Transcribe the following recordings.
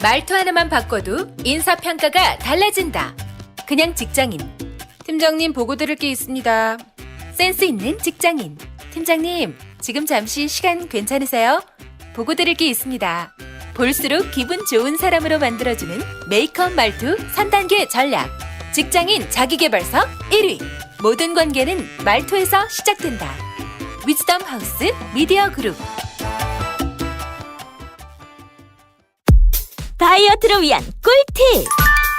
말투 하나만 바꿔도 인사평가가 달라진다. 그냥 직장인. 팀장님 보고 드릴 게 있습니다. 센스 있는 직장인. 팀장님, 지금 잠시 시간 괜찮으세요? 보고 드릴 게 있습니다. 볼수록 기분 좋은 사람으로 만들어주는 메이크업 말투 3단계 전략. 직장인 자기계발서 1위. 모든 관계는 말투에서 시작된다. 위즈덤 하우스 미디어 그룹. 다이어트를 위한 꿀팁!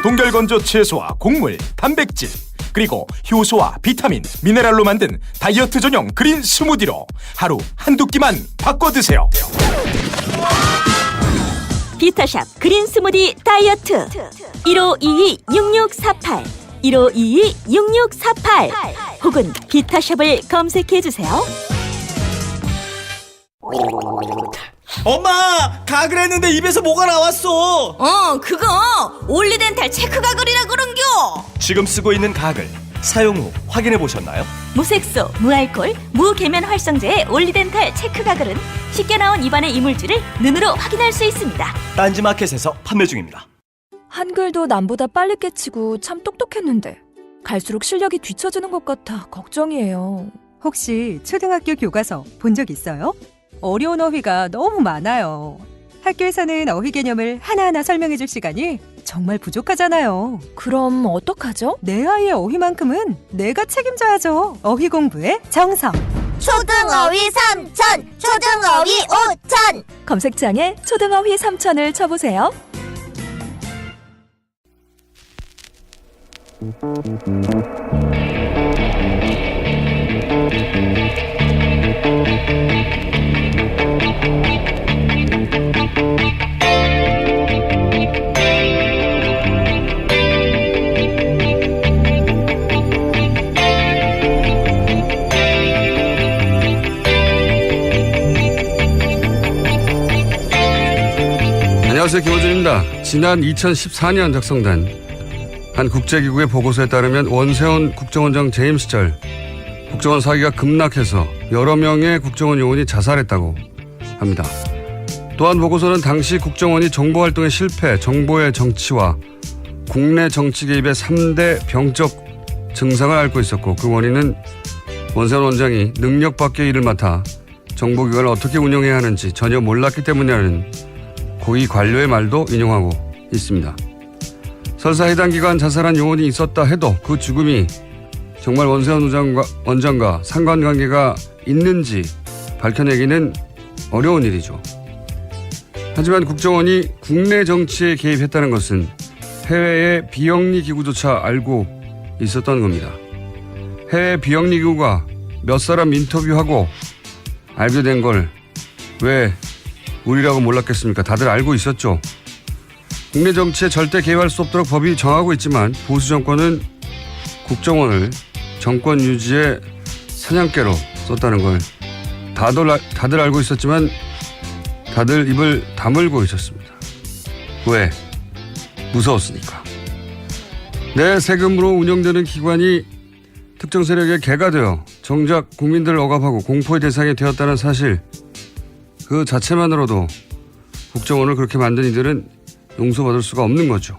동결건조 채소와 곡물, 단백질, 그리고 효소와 비타민, 미네랄로 만든 다이어트 전용 그린 스무디로 하루 한두 끼만 바꿔 드세요. 비타샵 그린 스무디 다이어트 1522-6648 1522-6648 혹은 비타샵을 검색해주세요. 엄마! 가글 했는데 입에서 뭐가 나왔어! 그거 올리덴탈 체크 가글이라 그런겨. 지금 쓰고 있는 가글 사용 후 확인해 보셨나요? 무색소, 무알콜, 무계면 활성제의 올리덴탈 체크 가글은 쉽게 나온 입안의 이물질을 눈으로 확인할 수 있습니다. 딴지마켓에서 판매 중입니다. 한글도 남보다 빨리 깨치고 참 똑똑했는데 갈수록 실력이 뒤처지는 것 같아 걱정이에요. 혹시 초등학교 교과서 본 적 있어요? 어려운 어휘가 너무 많아요. 학교에서는 어휘 개념을 하나하나 설명해 줄 시간이 정말 부족하잖아요. 그럼 어떡하죠? 내 아이의 어휘만큼은 내가 책임져야죠. 어휘 공부의 정성. 초등어휘 3천, 초등어휘 5천. 검색창에 초등어휘 3천을 쳐보세요. 안녕하세요, 김호준입니다. 지난 2014년 작성된 한 국제기구의 보고서에 따르면 원세훈 국정원장 재임 시절 국정원 사기가 급락해서 여러 명의 국정원 요원이 자살했다고 합니다. 또한 보고서는 당시 국정원이 정보활동의 실패, 정보의 정치와 국내 정치 개입의 3대 병적 증상을 앓고 있었고 그 원인은 원세훈 원장이 능력 밖의 일을 맡아 정보기관을 어떻게 운영해야 하는지 전혀 몰랐기 때문이라는 고위 관료의 말도 인용하고 있습니다. 설사 해당 기간 자살한 요원이 있었다 해도 그 죽음이 정말 원세훈 원장과 상관관계가 있는지 밝혀내기는 어려운 일이죠. 하지만 국정원이 국내 정치에 개입했다는 것은 해외의 비영리 기구조차 알고 있었던 겁니다. 해외 비영리 기구가 몇 사람 인터뷰하고 알게 된 걸 왜 우리라고 몰랐겠습니까? 다들 알고 있었죠. 국내 정치에 절대 개입할 수 없도록 법이 정하고 있지만 보수 정권은 국정원을 정권 유지의 사냥개로 썼다는 걸 다들 알고 있었지만 다들 입을 다물고 있었습니다. 왜? 무서웠으니까. 내 세금으로 운영되는 기관이 특정 세력의 개가 되어 정작 국민들을 억압하고 공포의 대상이 되었다는 사실, 그 자체만으로도 국정원을 그렇게 만든 이들은 용서받을 수가 없는 거죠.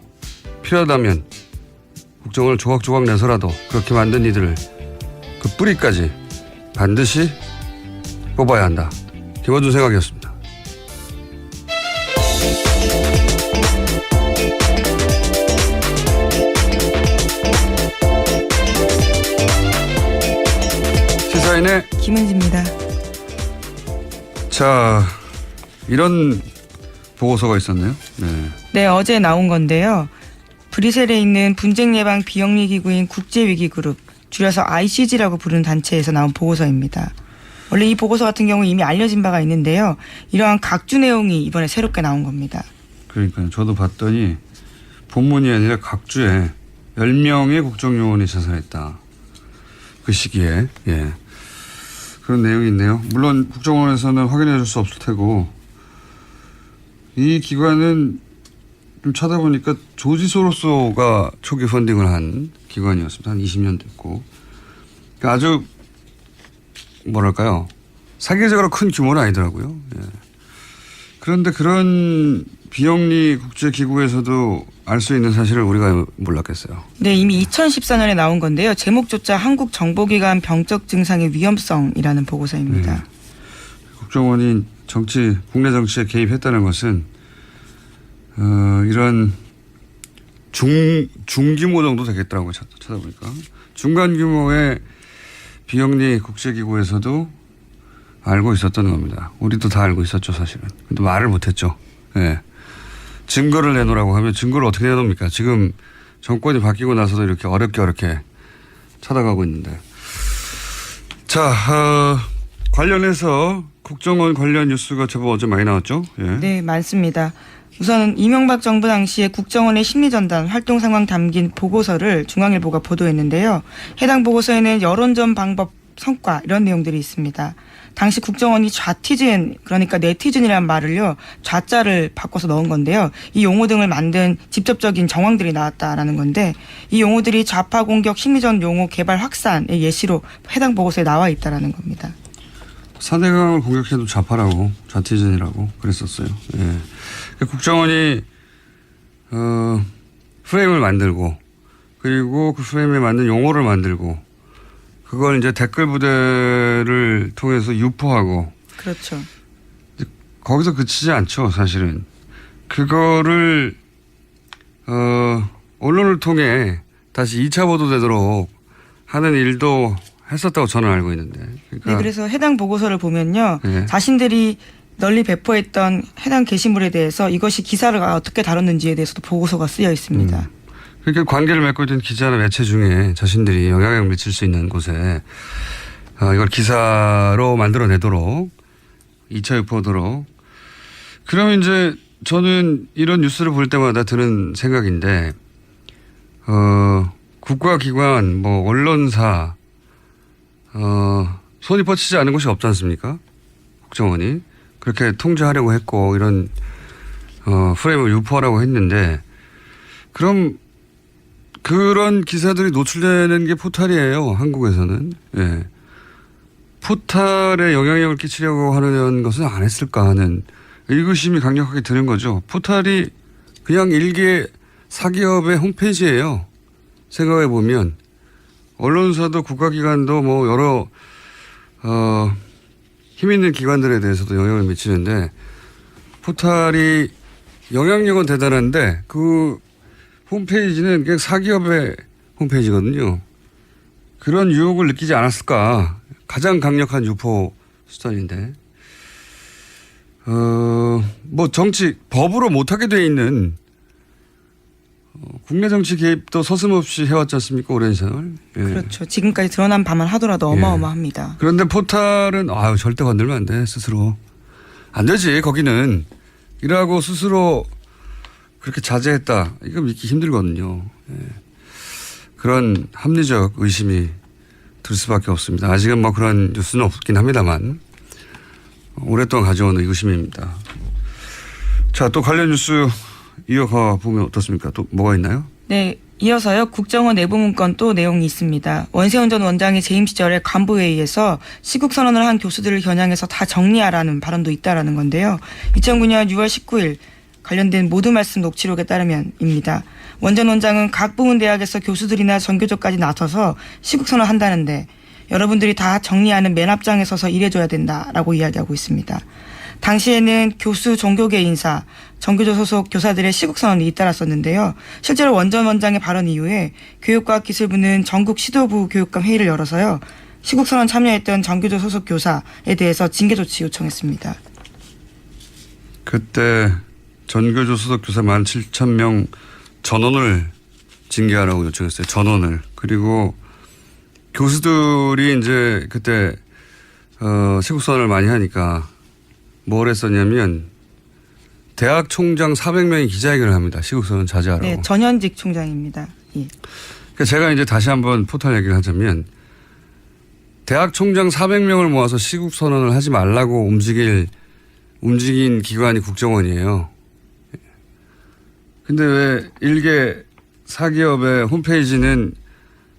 필요하다면 국정원을 조각조각 내서라도 그렇게 만든 이들을 그 뿌리까지 반드시 뽑아야 한다. 김원준 생각이었습니다. 시사인의 김은지입니다. 자, 이런 보고서가 있었네요. 네, 어제 나온 건데요. 브뤼셀에 있는 분쟁 예방 비영리 기구인 국제위기그룹, 줄여서 ICG라고 부르는 단체에서 나온 보고서입니다. 원래 이 보고서 같은 경우 이미 알려진 바가 있는데요. 이러한 각주 내용이 이번에 새롭게 나온 겁니다. 그러니까요. 저도 봤더니 본문이 아니라 각주에 10명의 국정요원이 자살했다. 그 시기에. 예. 그런 내용이 있네요. 물론 국정원에서는 확인해 줄 수 없을 테고 이 기관은 좀 찾아보니까 조지 소로스가 초기 펀딩을 한 기관이었습니다. 한 20년 됐고. 그러니까 아주 뭐랄까요. 세계적으로 큰 규모는 아니더라고요. 예. 그런데 그런 비영리 국제기구에서도 알 수 있는 사실을 우리가 몰랐겠어요. 네, 이미 2014년에 나온 건데요. 제목조차 한국정보기관 병적 증상의 위험성이라는 보고서입니다. 국정원이 국내 정치에 개입했다는 것은 이런 중규모 정도 되겠더라고요. 찾아보니까. 중간 규모의 비영리 국제기구에서도 알고 있었던 겁니다. 우리도 다 알고 있었죠, 사실은. 근데 말을 못했죠. 예. 증거를 내놓으라고 하면 증거를 어떻게 내놓습니까? 지금 정권이 바뀌고 나서도 이렇게 어렵게 찾아가고 있는데. 자, 관련해서 국정원 관련 뉴스가 제법 어제 많이 나왔죠? 예. 네, 많습니다. 우선 이명박 정부 당시에 국정원의 심리전단 활동 상황 담긴 보고서를 중앙일보가 보도했는데요. 해당 보고서에는 여론전 방법 성과 이런 내용들이 있습니다. 당시 국정원이 좌티즌, 그러니까 네티즌이라는 말을요, 좌자를 바꿔서 넣은 건데요. 이 용어 등을 만든 직접적인 정황들이 나왔다라는 건데, 이 용어들이 좌파 공격 심리전 용어 개발 확산의 예시로 해당 보고서에 나와 있다라는 겁니다. 사대강을 공격해도 좌파라고, 좌티즌이라고 그랬었어요. 예. 국정원이 프레임을 만들고, 그리고 그 프레임에 맞는 용어를 만들고, 그걸 이제 댓글 부대를 통해서 유포하고. 그렇죠. 거기서 그치지 않죠, 사실은. 그거를, 언론을 통해 다시 2차 보도되도록 하는 일도 했었다고 저는 알고 있는데. 그러니까 네, 그래서 해당 보고서를 보면요. 네. 자신들이 널리 배포했던 해당 게시물에 대해서 이것이 기사를 어떻게 다뤘는지에 대해서도 보고서가 쓰여 있습니다. 그러니까 관계를 맺고 있던 기자나 매체 중에 자신들이 영향을 미칠 수 있는 곳에 이걸 기사로 만들어내도록 2차 유포도록. 그러면 이제 저는 이런 뉴스를 볼 때마다 드는 생각인데 국가기관 뭐 언론사 손이 뻗치지 않은 곳이 없지 않습니까? 국정원이 그렇게 통제하려고 했고 이런 프레임을 유포하라고 했는데 그럼 그런 기사들이 노출되는 게 포탈이에요. 한국에서는. 예. 포탈에 영향력을 끼치려고 하는 것은 안 했을까 하는 의구심이 강력하게 드는 거죠. 포탈이 그냥 일개 사기업의 홈페이지예요. 생각해 보면 언론사도 국가기관도 뭐 여러 힘 있는 기관들에 대해서도 영향을 미치는데 포탈이 영향력은 대단한데 그 홈페이지는 그냥 사기업의 홈페이지거든요. 그런 유혹을 느끼지 않았을까. 가장 강력한 유포 수단인데. 뭐 정치, 법으로 못하게 돼 있는 국내 정치 개입도 서슴없이 해왔지 않습니까? 오랜 세월. 예. 그렇죠. 지금까지 드러난 바만 하더라도 어마어마합니다. 그런데 포탈은 절대 건들면 안 돼. 스스로. 안 되지. 거기는. 이라고 스스로 그렇게 자제했다. 이거 믿기 힘들거든요. 예. 그런 합리적 의심이 들 수밖에 없습니다. 아직은 뭐 그런 뉴스는 없긴 합니다만 오랫동안 가져온 의구심입니다. 자, 또 관련 뉴스 이어가 보면 어떻습니까? 또 뭐가 있나요? 네. 이어서요. 국정원 내부 문건 또 내용이 있습니다. 원세훈 전 원장이 재임 시절에 간부회의에서 시국선언을 한 교수들을 겨냥해서 다 정리하라는 발언도 있다라는 건데요. 2009년 6월 19일 관련된 모두 말씀 녹취록에 따르면입니다. 원 전 원장은 각 부문 대학에서 교수들이나 전교조까지 나서서 시국선언을 한다는데 여러분들이 다 정리하는 맨 앞장에 서서 일해줘야 된다라고 이야기하고 있습니다. 당시에는 교수, 종교계 인사, 전교조 소속 교사들의 시국선언이 잇따랐었는데요. 실제로 원 전 원장의 발언 이후에 교육과학기술부는 전국 시도부 교육감 회의를 열어서요. 시국선언 참여했던 전교조 소속 교사에 대해서 징계 조치 요청했습니다. 그때 전교조 소속 교사 17,000명 전원을 징계하라고 요청했어요. 전원을. 그리고 교수들이 이제 그때 시국선언을 많이 하니까 뭘 했었냐면 대학 총장 400명이 기자회견을 합니다. 시국선언 자제하라고. 네, 전현직 총장입니다. 예. 그러니까 제가 이제 다시 한번 포탈 얘기를 하자면 대학 총장 400명을 모아서 시국선언을 하지 말라고 움직인 기관이 국정원이에요. 근데 왜 일개 사기업의 홈페이지는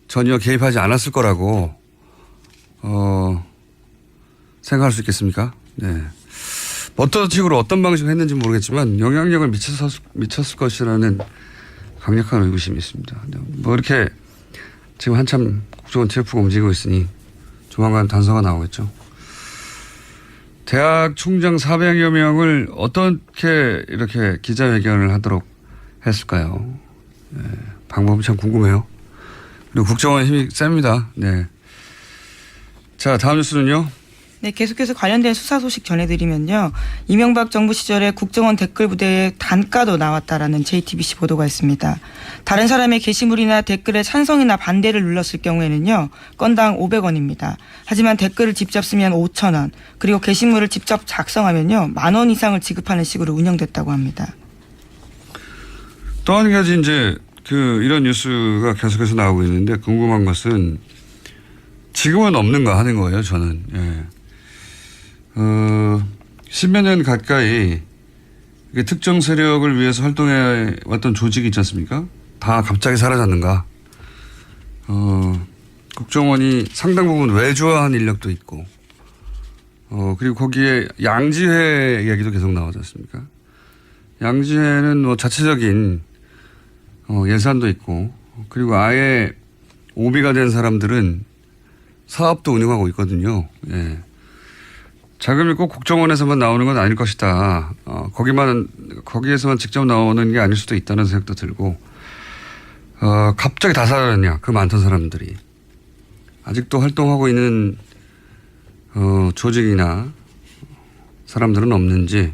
전혀 개입하지 않았을 거라고 생각할 수 있겠습니까? 네. 어떤 식으로 어떤 방식으로 했는지 모르겠지만 영향력을 미쳤을 것이라는 강력한 의구심이 있습니다. 뭐 이렇게 지금 한참 국정원 TF가 움직이고 있으니 조만간 단서가 나오겠죠. 대학 총장 400여 명을 어떻게 이렇게 기자회견을 하도록 했을까요? 네, 방법이 참 궁금해요. 그리고 국정원 힘이 셉니다. 네. 자, 다음 뉴스는요. 네, 계속해서 관련된 수사 소식 전해드리면요. 이명박 정부 시절에 국정원 댓글 부대에 단가도 나왔다라는 JTBC 보도가 있습니다. 다른 사람의 게시물이나 댓글에 찬성이나 반대를 눌렀을 경우에는요. 건당 500원입니다. 하지만 댓글을 직접 쓰면 5,000원, 그리고 게시물을 직접 작성하면요. 10,000원 이상을 지급하는 식으로 운영됐다고 합니다. 또 한 가지 이제 이런 뉴스가 계속해서 나오고 있는데 궁금한 것은 지금은 없는가 하는 거예요, 저는. 예. 10여 년 가까이 특정 세력을 위해서 활동해 왔던 조직이 있지 않습니까? 다 갑자기 사라졌는가? 국정원이 상당 부분 외주화한 인력도 있고, 그리고 거기에 양지회 이야기도 계속 나오지 않습니까? 양지회는 뭐 자체적인 예산도 있고, 그리고 아예 오비가 된 사람들은 사업도 운영하고 있거든요. 예. 자금이 꼭 국정원에서만 나오는 건 아닐 것이다. 거기에서만 직접 나오는 게 아닐 수도 있다는 생각도 들고, 갑자기 다 사라졌냐, 그 많던 사람들이. 아직도 활동하고 있는, 조직이나 사람들은 없는지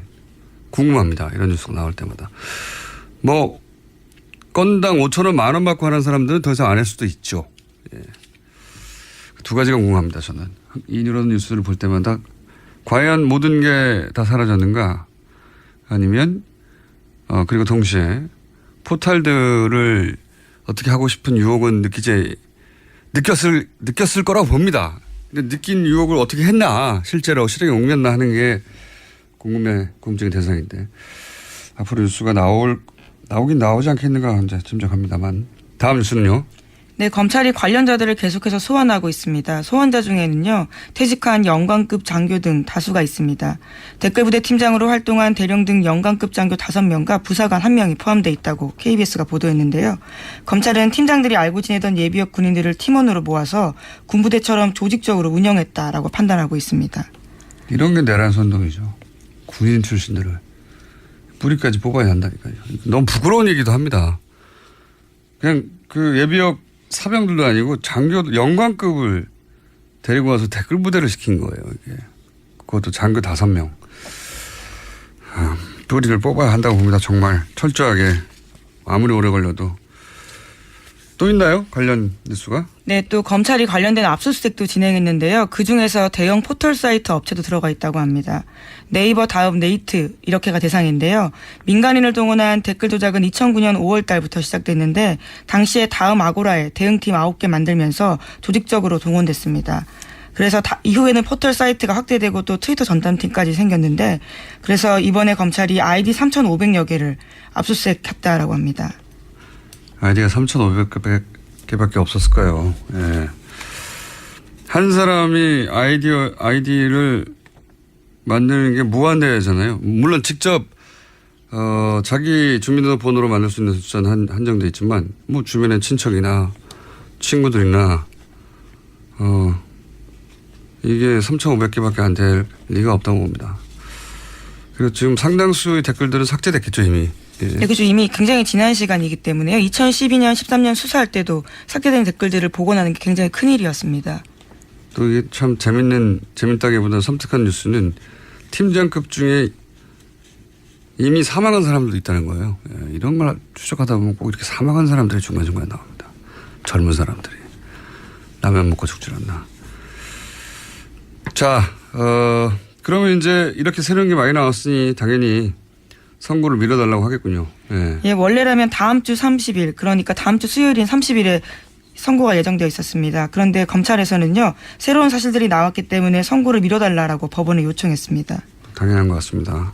궁금합니다. 이런 뉴스가 나올 때마다. 뭐, 건당 5,000원, 10,000원 받고 하는 사람들은 더 이상 안 할 수도 있죠. 예. 두 가지가 궁금합니다, 저는. 이런 뉴스를 볼 때마다 과연 모든 게 다 사라졌는가? 아니면, 그리고 동시에 포탈들을 어떻게 하고 싶은 유혹은 느꼈을 거라고 봅니다. 근데 느낀 유혹을 어떻게 했나, 실제로 실행에 옮겼나 하는 게 궁금증의 대상인데, 앞으로 뉴스가 나오긴 나오지 않겠는가 이제 짐작합니다만. 다음 뉴스는요. 네, 검찰이 관련자들을 계속해서 소환하고 있습니다. 소환자 중에는요, 퇴직한 영관급 장교 등 다수가 있습니다. 댓글부대 팀장으로 활동한 대령 등 영관급 장교 5명과 부사관 1명이 포함되어 있다고 KBS가 보도했는데요. 검찰은 팀장들이 알고 지내던 예비역 군인들을 팀원으로 모아서 군부대처럼 조직적으로 운영했다라고 판단하고 있습니다. 이런 게 내란 선동이죠. 군인 출신들을 뿌리까지 뽑아야 한다니까요. 너무 부끄러운 얘기도 합니다. 그냥 예비역 사병들도 아니고 장교 영관급을 데리고 와서 댓글 부대를 시킨 거예요. 이게. 그것도 장교 5명. 뿌리를 뽑아야 한다고 봅니다. 정말 철저하게. 아무리 오래 걸려도. 또 있나요? 관련 뉴스가? 네, 또 검찰이 관련된 압수수색도 진행했는데요. 그중에서 대형 포털 사이트 업체도 들어가 있다고 합니다. 네이버 다음 네이트 이렇게가 대상인데요. 민간인을 동원한 댓글 조작은 2009년 5월 달부터 시작됐는데 당시에 다음 아고라에 대응팀 9개 만들면서 조직적으로 동원됐습니다. 그래서 이후에는 포털 사이트가 확대되고 또 트위터 전담팀까지 생겼는데 그래서 이번에 검찰이 아이디 3,500여 개를 압수수색했다라고 합니다. 아이디가 3,500개밖에 없었을까요? 예. 한 사람이 아이디를 만드는 게 무한대잖아요. 물론 직접 자기 주민등록번호로 만들 수 있는 숫자는 한정돼 있지만 뭐 주변의 친척이나 친구들이나 이게 3,500개밖에 안 될 리가 없다고 봅니다. 그리고 지금 상당수의 댓글들은 삭제됐겠죠 이미. 예. 네, 그죠. 이미 굉장히 지난 시간이기 때문에요. 2012년, 13년 수사할 때도 삭제된 댓글들을 복원하는 게 굉장히 큰일이었습니다. 또 이게 참 재밌다기보다는 섬뜩한 뉴스는 팀장급 중에 이미 사망한 사람들도 있다는 거예요. 예, 이런 걸 추적하다 보면 꼭 이렇게 사망한 사람들이 중간중간에 나옵니다. 젊은 사람들이. 라면 먹고 죽질 않나. 자, 그러면 이제 이렇게 새로운 게 많이 나왔으니 당연히 선고를 미뤄달라고 하겠군요. 예. 예, 원래라면 다음 주 30일, 그러니까 다음 주 수요일인 30일에 선고가 예정되어 있었습니다. 그런데 검찰에서는요, 새로운 사실들이 나왔기 때문에 선고를 미뤄달라고 법원에 요청했습니다. 당연한 것 같습니다.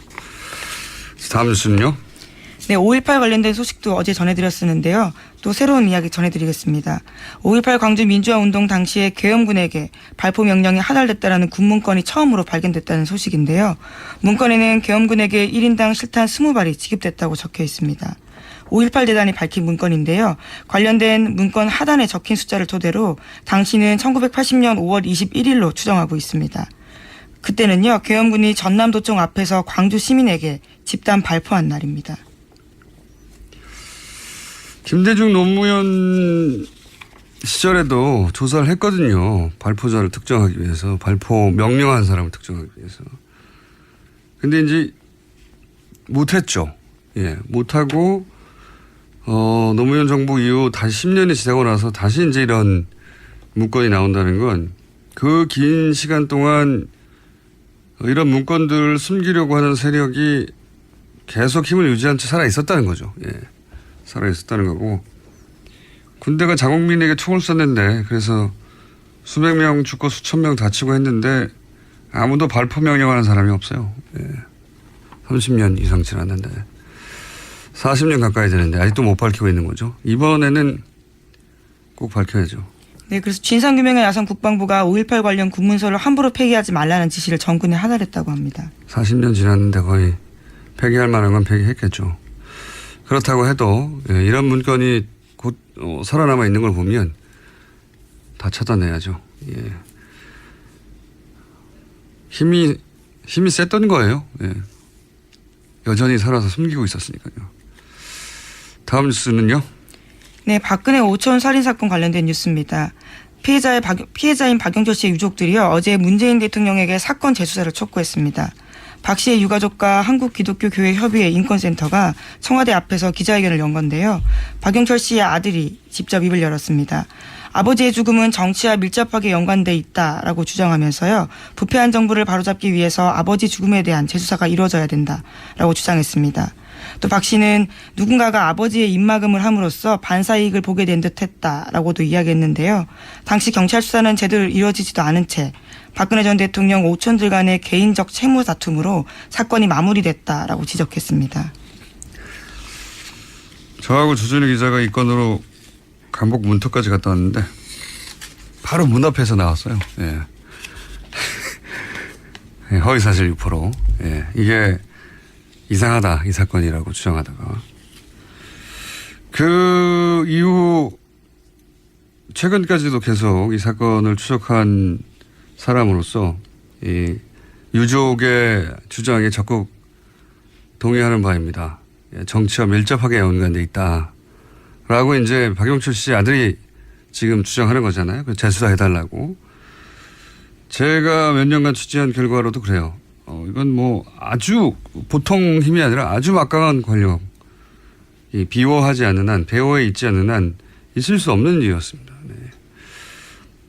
다음 뉴스는요? 네, 5.18 관련된 소식도 어제 전해드렸었는데요. 또 새로운 이야기 전해드리겠습니다. 5.18 광주 민주화운동 당시에 계엄군에게 발포 명령이 하달됐다라는 군문건이 처음으로 발견됐다는 소식인데요. 문건에는 계엄군에게 1인당 실탄 20발이 지급됐다고 적혀 있습니다. 5.18 재단이 밝힌 문건인데요. 관련된 문건 하단에 적힌 숫자를 토대로 당시는 1980년 5월 21일로 추정하고 있습니다. 그때는요, 계엄군이 전남도청 앞에서 광주 시민에게 집단 발포한 날입니다. 김대중 노무현 시절에도 조사를 했거든요. 발포자를 특정하기 위해서, 발포 명령한 사람을 특정하기 위해서. 근데 이제 못했죠. 예, 못하고 노무현 정부 이후 다시 10년이 지나고 나서 다시 이제 이런 문건이 나온다는 건 그 긴 시간 동안 이런 문건들을 숨기려고 하는 세력이 계속 힘을 유지한 채 살아 있었다는 거죠. 예. 살아 있었다는 거고, 군대가 자국민에게 총을 쐈는데 그래서 수백 명 죽고 수천 명 다치고 했는데 아무도 발포 명령하는 사람이 없어요. 예. 30년 이상 지났는데 40년 가까이 되는데 아직도 못 밝히고 있는 거죠. 이번에는 꼭 밝혀야죠. 네, 그래서 진상규명에 나선 국방부가 5.18 관련 군문서를 함부로 폐기하지 말라는 지시를 정군에 하달했다고 합니다. 40년 지났는데 거의 폐기할 만한 건 폐기했겠죠. 그렇다고 해도 이런 문건이 곧 살아남아 있는 걸 보면 다 찾아내야죠. 예. 힘이 셌던 거예요. 예. 여전히 살아서 숨기고 있었으니까요. 다음 뉴스는요. 네, 박근혜 오촌 살인사건 관련된 뉴스입니다. 피해자인 박영철 씨의 유족들이요, 어제 문재인 대통령에게 사건 재수사를 촉구했습니다. 박 씨의 유가족과 한국기독교교회협의회 인권센터가 청와대 앞에서 기자회견을 연 건데요. 박영철 씨의 아들이 직접 입을 열었습니다. 아버지의 죽음은 정치와 밀접하게 연관돼 있다라고 주장하면서요, 부패한 정부를 바로잡기 위해서 아버지 죽음에 대한 재수사가 이루어져야 된다라고 주장했습니다. 또 박 씨는 누군가가 아버지의 입막음을 함으로써 반사이익을 보게 된 듯했다라고도 이야기했는데요. 당시 경찰 수사는 제대로 이루어지지도 않은 채 박근혜 전 대통령 오촌들 간의 개인적 채무 다툼으로 사건이 마무리됐다라고 지적했습니다. 저하고 주준희 기자가 이 건으로 강북 문턱까지 갔다 왔는데 바로 문 앞에서 나왔어요. 예. 허위사실 유포로. 예. 이게 이상하다, 이 사건이라고 주장하다가 그 이후 최근까지도 계속 이 사건을 추적한 사람으로서 이 유족의 주장에 적극 동의하는 바입니다. 정치와 밀접하게 연관돼 있다라고 이제 박영철 씨 아들이 지금 주장하는 거잖아요. 재수사해달라고. 제가 몇 년간 취재한 결과로도 그래요. 이건 뭐 아주 보통 힘이 아니라 아주 막강한 권력, 이 비호하지 않는 한, 배후에 있지 않는 한 있을 수 없는 일이었습니다. 네.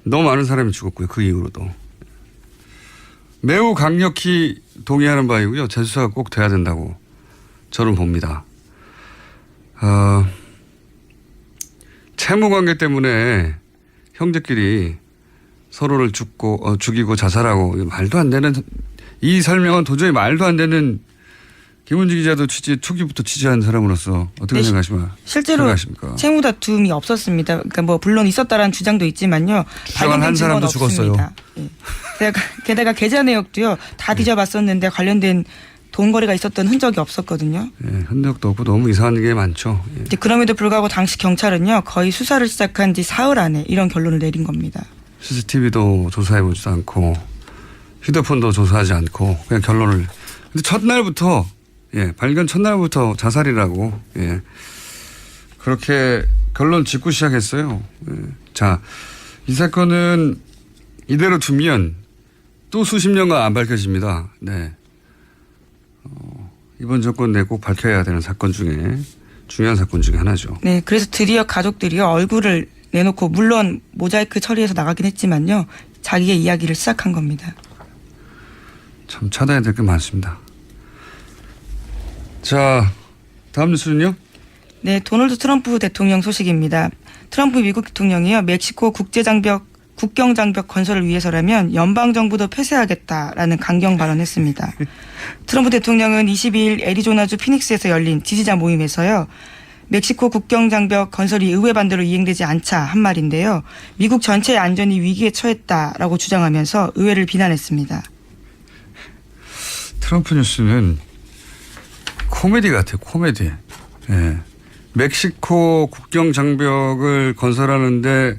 너무 많은 사람이 죽었고요. 그 이후로도. 매우 강력히 동의하는 바이고요. 재수사가 꼭 돼야 된다고 저는 봅니다. 채무 관계 때문에 형제끼리 서로를 죽이고 자살하고 말도 안 되는, 이 설명은 도저히 말도 안 되는, 김은지 기자도 초기부터 취재한 사람으로서 어떻게 생각하십니까? 실제로 채무 다툼이 없었습니다. 그러니까 뭐 물론 있었다라는 주장도 있지만요. 주장한 한 사람도 죽었어요. 예. 게다가 계좌 내역도요, 다 뒤져봤었는데 관련된 돈 거래가 있었던 흔적이 없었거든요. 예, 흔적도 없고 너무 이상한 게 많죠. 예. 그럼에도 불구하고 당시 경찰은요, 거의 수사를 시작한 지 사흘 안에 이런 결론을 내린 겁니다. CCTV도 조사해보지도 않고 휴대폰도 조사하지 않고 그냥 결론을. 근데 첫날부터, 예, 발견 첫날부터 자살이라고, 예, 그렇게 결론 짓고 시작했어요. 예. 자, 이 사건은 이대로 두면 또 수십 년간 안 밝혀집니다. 네. 이번 정권 내 꼭 밝혀야 되는 사건 중에 중요한 사건 중에 하나죠. 네, 그래서 드디어 가족들이요, 얼굴을 내놓고 물론 모자이크 처리해서 나가긴 했지만요, 자기의 이야기를 시작한 겁니다. 참 찾아야 될 게 많습니다. 자, 다음 뉴스는요? 네, 도널드 트럼프 대통령 소식입니다. 트럼프 미국 대통령이요, 멕시코 국제장벽 국경 장벽 건설을 위해서라면 연방 정부도 폐쇄하겠다라는 강경 발언했습니다. 트럼프 대통령은 22일 애리조나주 피닉스에서 열린 지지자 모임에서요. 멕시코 국경 장벽 건설이 의회 반대로 이행되지 않자 한 말인데요. 미국 전체의 안전이 위기에 처했다라고 주장하면서 의회를 비난했습니다. 트럼프 뉴스는 코미디 같아요. 코미디. 예. 멕시코 국경 장벽을 건설하는데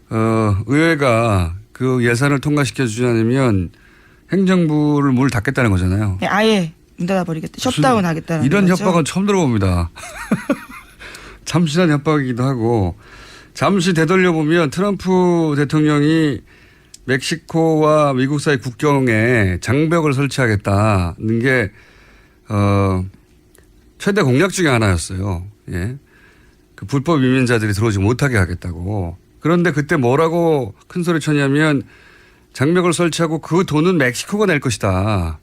의회가 그 예산을 통과시켜 주지 않으면 행정부를 문을 닫겠다는 거잖아요. 네, 아예 문 닫아버리겠다. 셧다운 하겠다는 이런 거죠. 협박은 처음 들어봅니다. 참신한 협박이기도 하고 잠시 되돌려보면 트럼프 대통령이 멕시코와 미국 사이 국경에 장벽을 설치하겠다는 게 최대 공약 중에 하나였어요. 예. 그 불법 이민자들이 들어오지 못하게 하겠다고. 그런데 그때 뭐라고 큰 소리 쳤냐면 장벽을 설치하고 그 돈은 멕시코가 낼 것이다.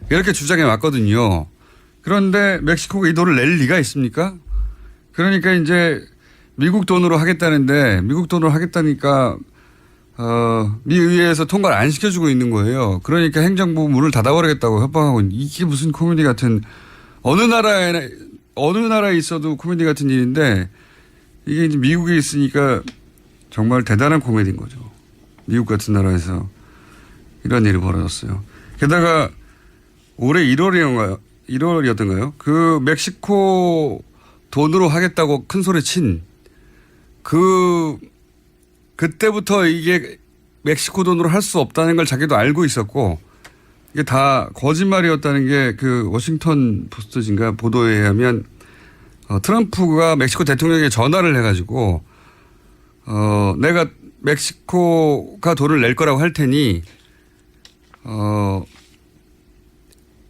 이렇게 주장해 왔거든요. 그런데 멕시코가 이 돈을 낼 리가 있습니까? 그러니까 이제 미국 돈으로 하겠다는데 미국 돈으로 하겠다니까 미 의회에서 통과를 안 시켜주고 있는 거예요. 그러니까 행정부 문을 닫아버리겠다고 협박하고 이게 무슨 코미디 같은 어느 나라에 있어도 코미디 같은 일인데 이게 이제 미국에 있으니까 정말 대단한 코미디인 거죠. 미국 같은 나라에서 이런 일이 벌어졌어요. 게다가 올해 1월이었던가요? 그 멕시코 돈으로 하겠다고 큰 소리 친 그때부터 이게 멕시코 돈으로 할 수 없다는 걸 자기도 알고 있었고 이게 다 거짓말이었다는 게 그 워싱턴 포스트인가 보도에 의하면 트럼프가 멕시코 대통령에게 전화를 해가지고 내가 멕시코가 돈을 낼 거라고 할 테니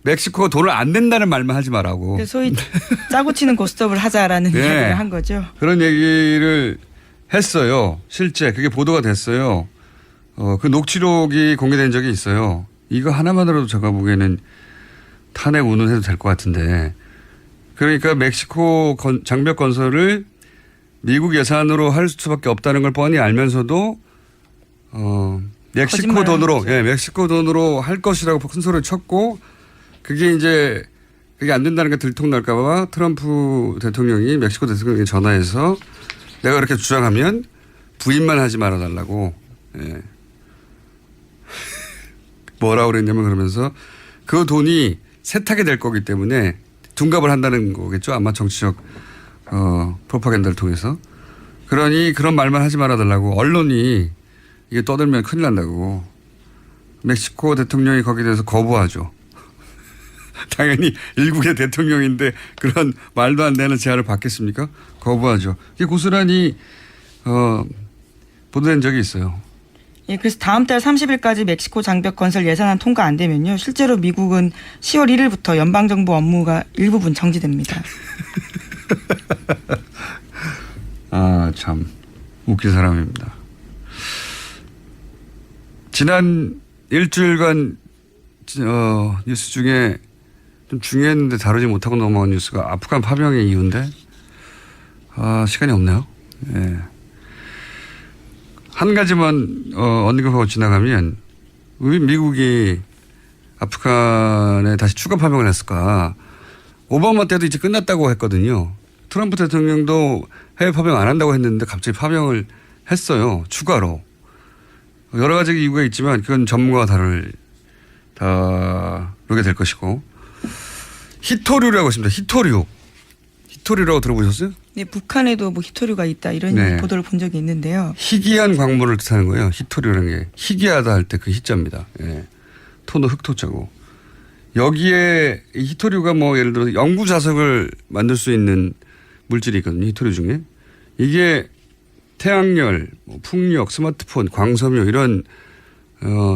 멕시코가 돈을 안 낸다는 말만 하지 말라고. 소위 짜고 치는 고스톱을 하자라는 네. 이야기를 한 거죠. 그런 얘기를 했어요. 실제 그게 보도가 됐어요. 그 녹취록이 공개된 적이 있어요. 이거 하나만으로도 제가 보기에는 탄핵 운운해도 될 것 같은데. 그러니까 멕시코 장벽 건설을 미국 예산으로 할 수밖에 없다는 걸 뻔히 알면서도 멕시코 돈으로 멕시코 돈으로 할 것이라고 큰 소리를 쳤고 그게 이제 그게 안 된다는 게 들통날까 봐 트럼프 대통령이 멕시코 대통령에게 전화해서 내가 그렇게 주장하면 부인만 하지 말아달라고. 예. 뭐라고 그랬냐면 그러면서 그 돈이 세탁이 될 거기 때문에 둔갑을 한다는 거겠죠. 아마 정치적 프로파간다를 통해서. 그러니 그런 말만 하지 말아달라고. 언론이 이게 떠들면 큰일 난다고. 멕시코 대통령이 거기에 대해서 거부하죠. 당연히 일국의 대통령인데 그런 말도 안 되는 제안을 받겠습니까? 거부하죠. 이게 고스란히 보도된 적이 있어요. 예, 그래서 다음 달 30일까지 멕시코 장벽 건설 예산안 통과 안 되면요. 실제로 미국은 10월 1일부터 연방정부 업무가 일부분 정지됩니다. 아, 참 웃긴 사람입니다. 지난 일주일간 뉴스 중에 좀 중요했는데 다루지 못하고 넘어간 뉴스가 아프간 파병의 이유인데 시간이 없네요. 예. 한 가지만 언급하고 지나가면 왜 미국이 아프간에 다시 추가 파병을 했을까? 오바마 때도 이제 끝났다고 했거든요. 트럼프 대통령도 해외 파병 안 한다고 했는데 갑자기 파병을 했어요. 추가로. 여러 가지 이유가 있지만 그건 전문가가 다루게 될 것이고. 히토류라고 있습니다. 히토류라고 들어보셨어요? 네, 북한에도 뭐 히토류가 있다 이런 네. 보도를 본 적이 있는데요. 희귀한 광물을 뜻하는 거예요. 히토류라는 게 희귀하다 할 때 그 희자입니다. 예. 토는 흑토자고. 여기에 이 히토류가 뭐 예를 들어서 영구 자석을 만들 수 있는 물질이 있거든요. 히토류 중에. 이게 태양열, 풍력, 스마트폰, 광섬유 이런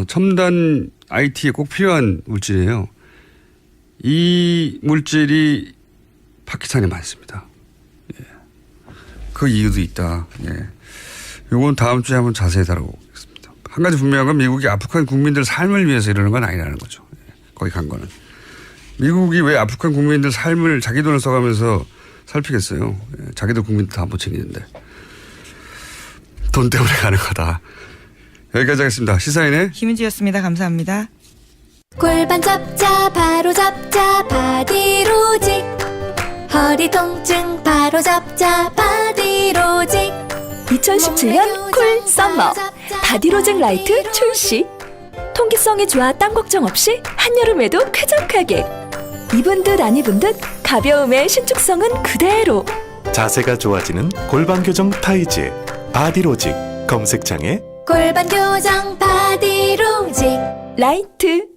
첨단 IT에 꼭 필요한 물질이에요. 이 물질이 파키스탄에 많습니다. 예. 그 이유도 있다. 예. 요건 다음 주에 한번 자세히 다뤄보겠습니다. 한 가지 분명한 건 미국이 아프간 국민들 삶을 위해서 이러는 건 아니라는 거죠. 예. 거기 간 거는. 미국이 왜 아프간 국민들 삶을 자기 돈을 써가면서 살피겠어요. 예. 자기들 국민들 다 못 챙기는데. 돈 때문에 가는 거다. 여기까지 하겠습니다. 시사인의 김은지였습니다. 감사합니다. 골반 잡자 바로 잡자 바디로직 허리 통증 바로 잡자 바디로직 2017년 쿨 썸머 바디로직 라이트 출시. 통기성이 좋아 땀 걱정 없이 한여름에도 쾌적하게. 입은 듯 안 입은 듯 가벼움의 신축성은 그대로. 자세가 좋아지는 골반 교정 타이즈 바디로직 검색창에 골반 교정 바디로직 라이트.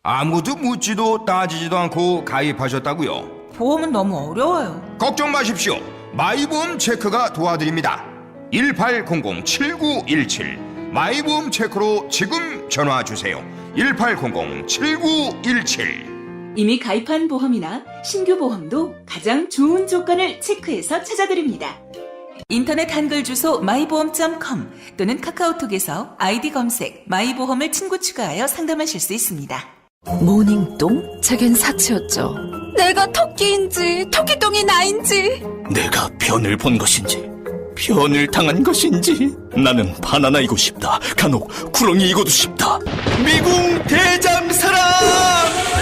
아무도 묻지도 따지지도 않고 가입하셨다고요? 보험은 너무 어려워요. 걱정 마십시오. 마이보험 체크가 도와드립니다. 1800-7917 마이보험 체크로 지금 전화주세요. 1800-7917 이미 가입한 보험이나 신규 보험도 가장 좋은 조건을 체크해서 찾아드립니다. 인터넷 한글 주소 마이보험.com 또는 카카오톡에서 아이디 검색 마이보험을 친구 추가하여 상담하실 수 있습니다. 모닝똥? 제겐 사치였죠. 내가 토끼인지 토끼똥이 나인지. 내가 변을 본 것인지 변을 당한 것인지 나는 바나나이고 싶다. 간혹 구렁이이고도 싶다. 미궁 대장사랑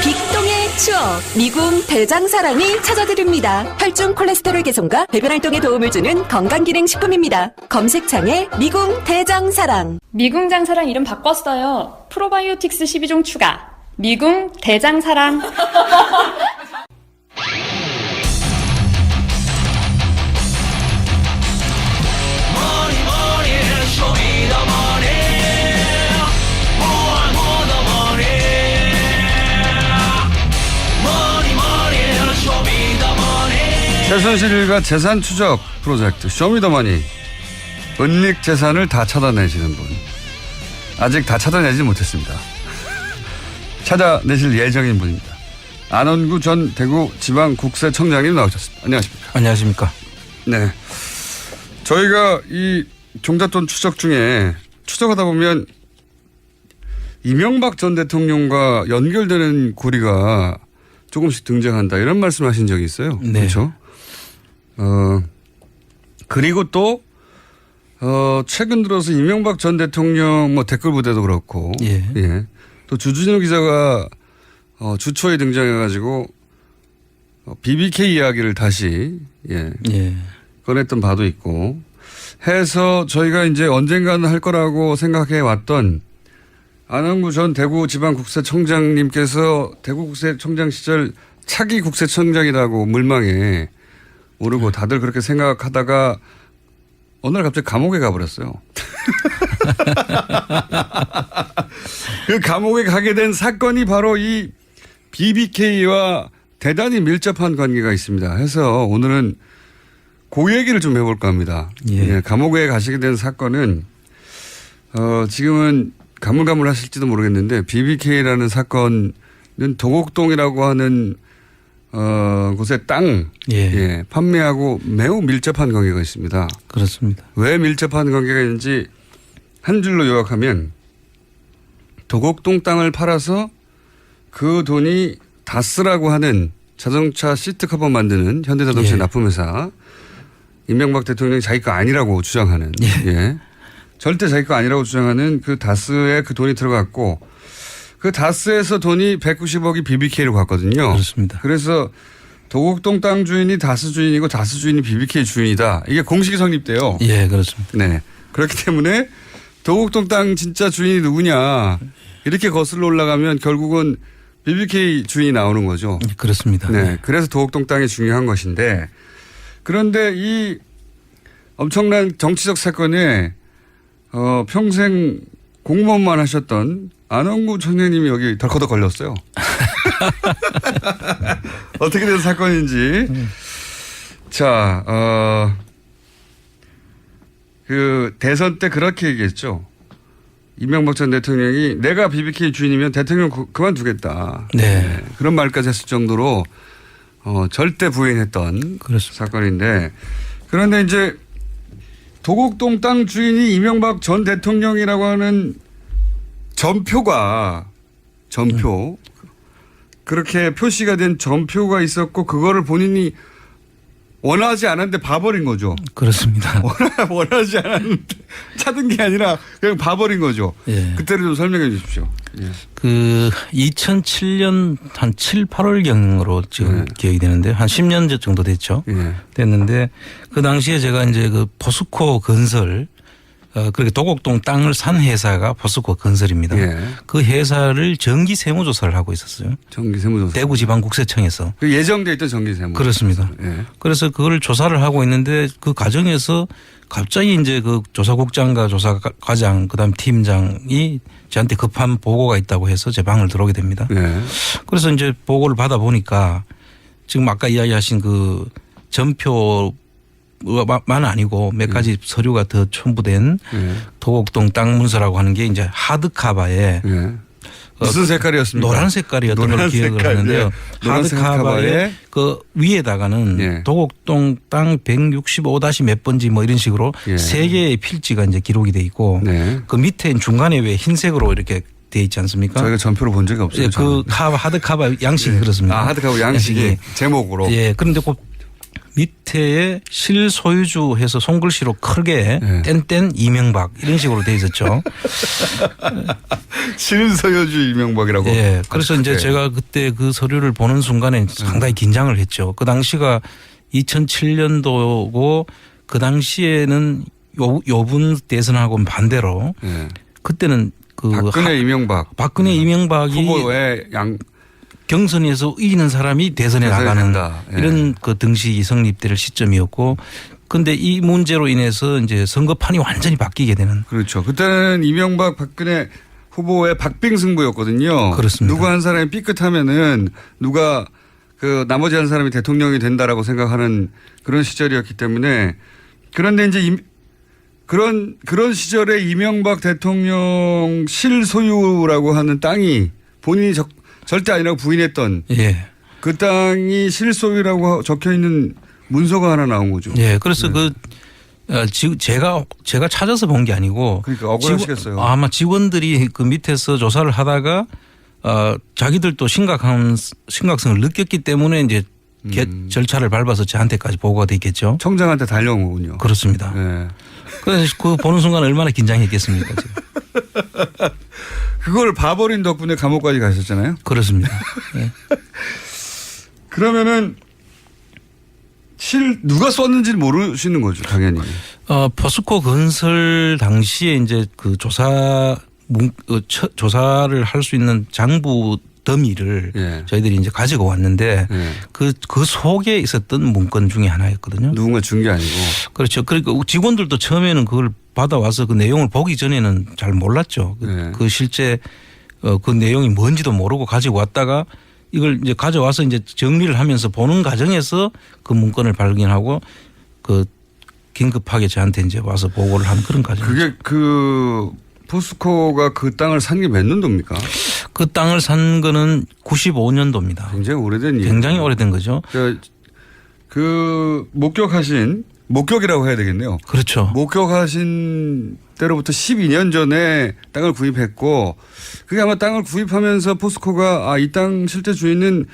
빅똥의 추억 미궁 대장사랑이 찾아드립니다. 혈중 콜레스테롤 개선과 배변 활동에 도움을 주는 건강기능식품입니다. 검색창에 미궁 대장사랑. 미궁 장사랑 이름 바꿨어요. 프로바이오틱스 12종 추가. 미궁 대장사랑. 최순실과 재산 추적 프로젝트 쇼미더머니 은닉 재산을 다 찾아내시는 분 아직 다 찾아내지 못했습니다. 찾아내실 예정인 분입니다. 안원구 전 대구지방국세청장님 나오셨습니다. 안녕하십니까? 안녕하십니까? 네, 저희가 이 종잣돈 추적 중에 추적하다 보면 이명박 전 대통령과 연결되는 고리가 조금씩 등장한다 이런 말씀하신 적이 있어요. 네. 그렇죠? 그리고 또 최근 들어서 이명박 전 대통령 뭐 댓글 부대도 그렇고, 예. 또 주진우 기자가 주초에 등장해가지고 BBK 이야기를 다시 꺼냈던 바도 있고 해서 저희가 이제 언젠가는 할 거라고 생각해 왔던 안원구 전 대구지방국세청장님께서 대구국세청장 시절 차기 국세청장이라고 물망에 오르고 다들 그렇게 생각하다가 어느 날 갑자기 감옥에 가버렸어요. 그 감옥에 가게 된 사건이 바로 이 BBK와 대단히 밀접한 관계가 있습니다. 해서 오늘은 그 얘기를 좀 해볼까 합니다. 감옥에 가시게 된 사건은 지금은 가물가물하실지도 모르겠는데 BBK라는 사건은 도곡동이라고 하는 곳의 땅 판매하고 매우 밀접한 관계가 있습니다. 그렇습니다. 왜 밀접한 관계가 있는지 한 줄로 요약하면 도곡동 땅을 팔아서 그 돈이 다스라고 하는 자동차 시트 커버 만드는 현대자동차 납품회사 이명박 대통령이 자기 거 아니라고 주장하는 절대 자기 거 아니라고 주장하는 그 다스에 그 돈이 들어갔고 그 다스에서 돈이 190억이 BBK로 갔거든요. 그렇습니다. 그래서 도곡동 땅 주인이 다스 주인이고 다스 주인이 BBK 주인이다. 이게 공식이 성립돼요. 예, 그렇습니다. 네. 그렇기 때문에 도곡동 땅 진짜 주인이 누구냐 이렇게 거슬러 올라가면 결국은 BBK 주인이 나오는 거죠. 그렇습니다. 네. 그래서 도곡동 땅이 중요한 것인데 그런데 이 엄청난 정치적 사건에 평생 공무원만 하셨던 안원구 청장님이 여기 덜커덕 걸렸어요. 어떻게 된 사건인지. 자, 그 대선 때 그렇게 얘기했죠. 이명박 전 대통령이 내가 BBK 주인이면 대통령 그만두겠다. 네. 그런 말까지 했을 정도로 절대 부인했던 그렇습니다. 사건인데 그런데 이제 도곡동 땅 주인이 이명박 전 대통령이라고 하는 전표 그렇게 표시가 된 전표가 있었고 그거를 본인이 원하지 않았는데 봐버린 거죠. 그렇습니다. 원하지 않았는데 찾은 게 아니라 그냥 봐버린 거죠. 예. 그때를 좀 설명해 주십시오. 예. 그 2007년 한 7, 8월경으로 지금 기억이 되는데 한 10년 정도 됐죠. 됐는데 그 당시에 제가 이제 그 포스코 건설 그렇게 도곡동 땅을 산 회사가 포스코 건설입니다. 그 회사를 정기 세무조사를 하고 있었어요. 정기 세무조사. 대구지방국세청에서. 그 예정돼 있던 정기 세무. 그렇습니다. 그래서 그걸 조사를 하고 있는데 그 과정에서 갑자기 이제 그 조사국장과 조사과장 그다음 팀장이 저한테 급한 보고가 있다고 해서 제 방을 들어오게 됩니다. 그래서 이제 보고를 받아 보니까 지금 아까 이야기하신 그 전표 만 아니고 몇 가지 서류가 더 첨부된 도곡동 땅 문서라고 하는 게 이제 하드카바에 무슨 색깔이었습니까? 노란 색깔이었던 걸 기억을 하는데요. 하드카바에 그 위에다가는 도곡동 땅 165- 몇 번지 뭐 이런 식으로 세 개의 필지가 이제 기록이 돼 있고 그 밑에 중간에 왜 흰색으로 이렇게 돼 있지 않습니까? 저희가 전표로 본 적이 없어요. 그 하드카바 양식이 그렇습니다. 아, 하드카바 양식이 제목으로. 예. 그런데 그 밑에에 실소유주 해서 손글씨로 크게 땡땡 이명박 이런 식으로 돼 있었죠. 실소유주 이명박이라고. 예. 그래서 이제 제가 그때 그 서류를 보는 순간에 상당히 긴장을 했죠. 그 당시가 2007년도고 그 당시에는 요분 대선하고는 반대로 그때는 그 박근혜 이명박. 박근혜 이명박이 후보의 경선에서 이기는 사람이 대선에 나가는 이런 그 등식이 성립될 시점이었고 그런데 이 문제로 인해서 이제 선거판이 완전히 바뀌게 되는. 그렇죠. 그때는 이명박 박근혜 후보의 박빙승부였거든요. 그렇습니다. 누구 한 사람이 삐끗하면은 누가 그 나머지 한 사람이 대통령이 된다라고 생각하는 그런 시절이었기 때문에 그런데 이제 그런 시절에 이명박 대통령 실소유라고 하는 땅이 본인이 절대 아니라고 부인했던 그 땅이 실소유라고 적혀 있는 문서가 하나 나온 거죠. 예. 그래서 제가 찾아서 본 게 아니고. 그러니까 억울하시겠어요. 아마 직원들이 그 밑에서 조사를 하다가 자기들도 심각성을 느꼈기 때문에 이제 절차를 밟아서 저한테까지 보고가 돼 있겠죠. 청장한테 달려온 거군요. 그렇습니다. 그래서 그 보는 순간 얼마나 긴장했겠습니까. 지금. 그걸 봐버린 덕분에 감옥까지 가셨잖아요. 그렇습니다. 그러면은 누가 썼는지 모르시는 거죠, 당연히. 포스코 건설 당시에 이제 그 조사를 할 수 있는 장부 더미를 저희들이 이제 가지고 왔는데 그 속에 있었던 문건 중에 하나였거든요. 누군가 준 게 아니고. 그렇죠. 그러니까 직원들도 처음에는 그걸 받아와서 그 내용을 보기 전에는 잘 몰랐죠. 그 실제 그 내용이 뭔지도 모르고 가지고 왔다가 이걸 이제 가져와서 이제 정리를 하면서 보는 과정에서 그 문건을 발견하고 그 긴급하게 저한테 이제 와서 보고를 한 그런 과정. 그게 그 포스코가 그 땅을 산 게 몇 년도입니까? 그 땅을 산 거는 95년도입니다. 굉장히 오래된 일이에요. 굉장히 오래된 거죠. 그 목격이라고 해야 되겠네요. 그렇죠. 목격하신 때로부터 12년 전에 땅을 구입했고 그게 아마 땅을 구입하면서 포스코가 이 땅 실제 주인은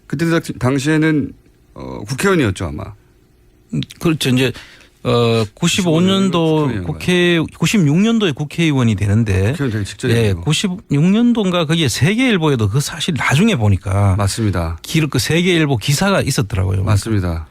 그때 당시에는 국회의원이었죠 아마. 그렇죠. 이제 95년도 96년도에 국회의원이 되는데. 되게 직전이에요. 96년도인가 거기에 세계일보에도 그 사실 나중에 보니까. 맞습니다. 그 세계일보 기사가 있었더라고요. 맞습니다.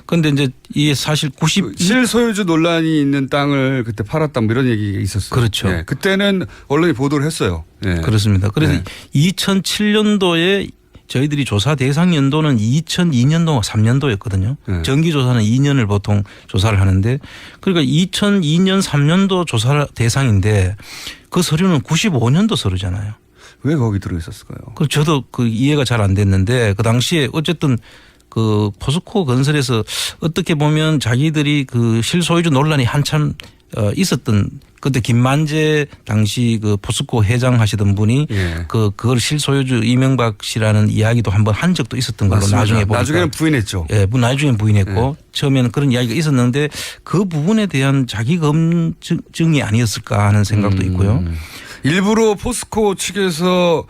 그런데 이제 이게 사실 실소유주 논란이 있는 땅을 그때 팔았다 뭐 이런 얘기가 있었어요. 그렇죠. 그때는 언론이 보도를 했어요. 그렇습니다. 그래서 2007년도에 저희들이 조사 대상 연도는 2002년도 3년도였거든요. 정기조사는 2년을 보통 조사를 하는데 그러니까 2002년 3년도 조사 대상인데 그 서류는 95년도 서류잖아요. 왜 거기 들어있었을까요? 저도 그 이해가 잘 안 됐는데 그 당시에 어쨌든 그 포스코 건설에서 어떻게 보면 자기들이 그 실소유주 논란이 한참 있었던 그때 김만재 당시 그 포스코 회장 하시던 분이 그걸 실소유주 이명박 씨라는 이야기도 한번 한 적도 있었던 걸로 맞습니다. 나중에 보니까. 나중에는 부인했죠. 나중에는 부인했고 처음에는 그런 이야기가 있었는데 그 부분에 대한 자기 검증이 아니었을까 하는 생각도 있고요. 일부러 포스코 측에서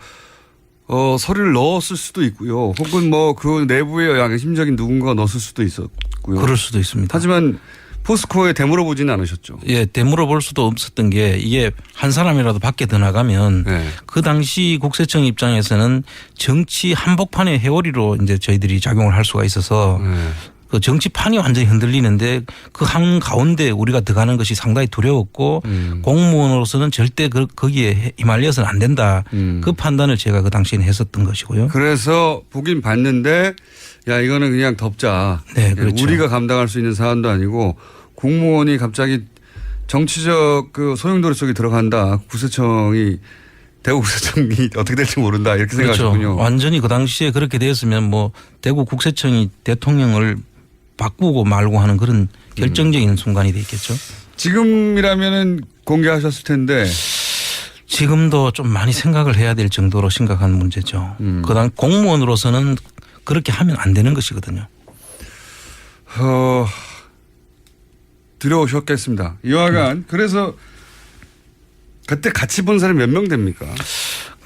서류를 넣었을 수도 있고요. 혹은 뭐 그 내부에 양심적인 누군가가 넣었을 수도 있었고요. 그럴 수도 있습니다. 하지만 포스코에 되물어보지는 않으셨죠. 예, 되물어볼 수도 없었던 게 이게 한 사람이라도 밖에 더 나가면 그 당시 국세청 입장에서는 정치 한복판의 회오리로 이제 저희들이 작용을 할 수가 있어서 그 정치판이 완전히 흔들리는데 그 한 가운데 우리가 들어가는 것이 상당히 두려웠고 공무원으로서는 절대 거기에 휘말려서는 안 된다. 그 판단을 제가 그 당시에는 했었던 것이고요. 그래서 보긴 봤는데 야 이거는 그냥 덮자. 네, 그렇죠. 우리가 감당할 수 있는 사안도 아니고 공무원이 갑자기 정치적 그 소용돌이 속에 들어간다. 구세청이 대구 국세청이 어떻게 될지 모른다 이렇게 생각하셨군요. 그렇죠. 완전히 그 당시에 그렇게 되었으면 뭐 대구 국세청이 대통령을 바꾸고 말고 하는 그런 결정적인 순간이 돼 있겠죠. 지금이라면은 공개하셨을 텐데 지금도 좀 많이 생각을 해야 될 정도로 심각한 문제죠. 그다음 공무원으로서는 그렇게 하면 안 되는 것이거든요. 두려우셨겠습니다. 이와간 그래서 그때 같이 본 사람이 몇 명 됩니까?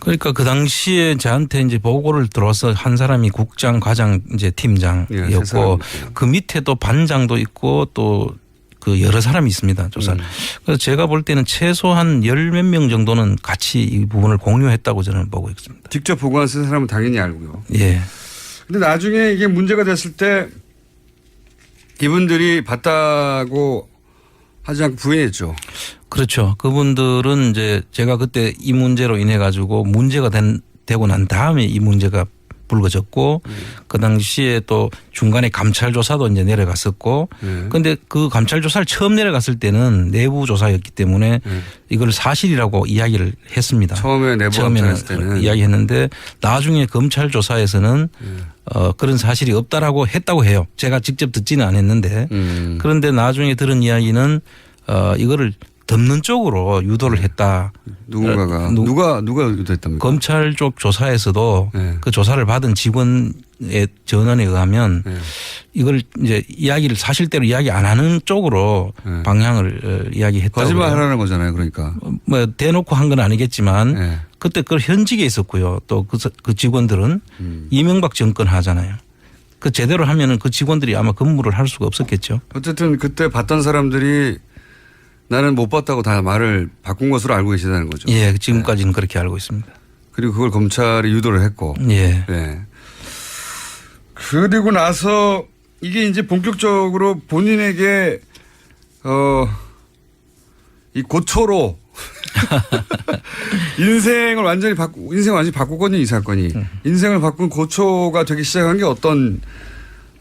그러니까 그 당시에 저한테 이제 보고를 들어와서 한 사람이 국장, 과장, 이제 팀장이었고 그 밑에도 반장도 있고 또 그 여러 사람이 있습니다. 조사. 그래서 제가 볼 때는 최소한 10몇 명 정도는 같이 이 부분을 공유했다고 저는 보고 있습니다. 직접 보고한 사람은 당연히 알고요. 예. 근데 나중에 이게 문제가 됐을 때 이분들이 봤다고 하지 않고 부인했죠. 그렇죠. 그분들은 이제 제가 그때 이 문제로 인해 가지고 문제가 되고 난 다음에 이 문제가 불거졌고 그 당시에 또 중간에 감찰 조사도 이제 내려갔었고 그런데 그 감찰 조사를 처음 내려갔을 때는 내부 조사였기 때문에 이걸 사실이라고 이야기를 했습니다. 처음에 내부 감찰했을 때는 이야기했는데 나중에 검찰 조사에서는 그런 사실이 없다라고 했다고 해요. 제가 직접 듣지는 않았는데 그런데 나중에 들은 이야기는 이거를 덮는 쪽으로 유도를 했다. 누군가가 누가 유도했답니까? 검찰 쪽 조사에서도 그 조사를 받은 직원의 전언에 의하면 이걸 이제 이야기를 사실대로 이야기 안 하는 쪽으로 방향을 이야기했다고. 거짓말하라는 거잖아요. 그러니까 뭐 대놓고 한 건 아니겠지만 그때 그걸 현직에 있었고요. 또 그 직원들은 이명박 정권 하잖아요. 그 제대로 하면은 그 직원들이 아마 근무를 할 수가 없었겠죠. 어쨌든 그때 봤던 사람들이 나는 못 봤다고 다 말을 바꾼 것으로 알고 계시다는 거죠. 예, 지금까지는 그렇게 알고 있습니다. 그리고 그걸 검찰이 유도를 했고. 예. 네. 그리고 나서 이게 이제 본격적으로 본인에게 이 고초로 인생을 완전히 바꾸거든요, 이 사건이. 인생을 바꾼 고초가 되기 시작한 게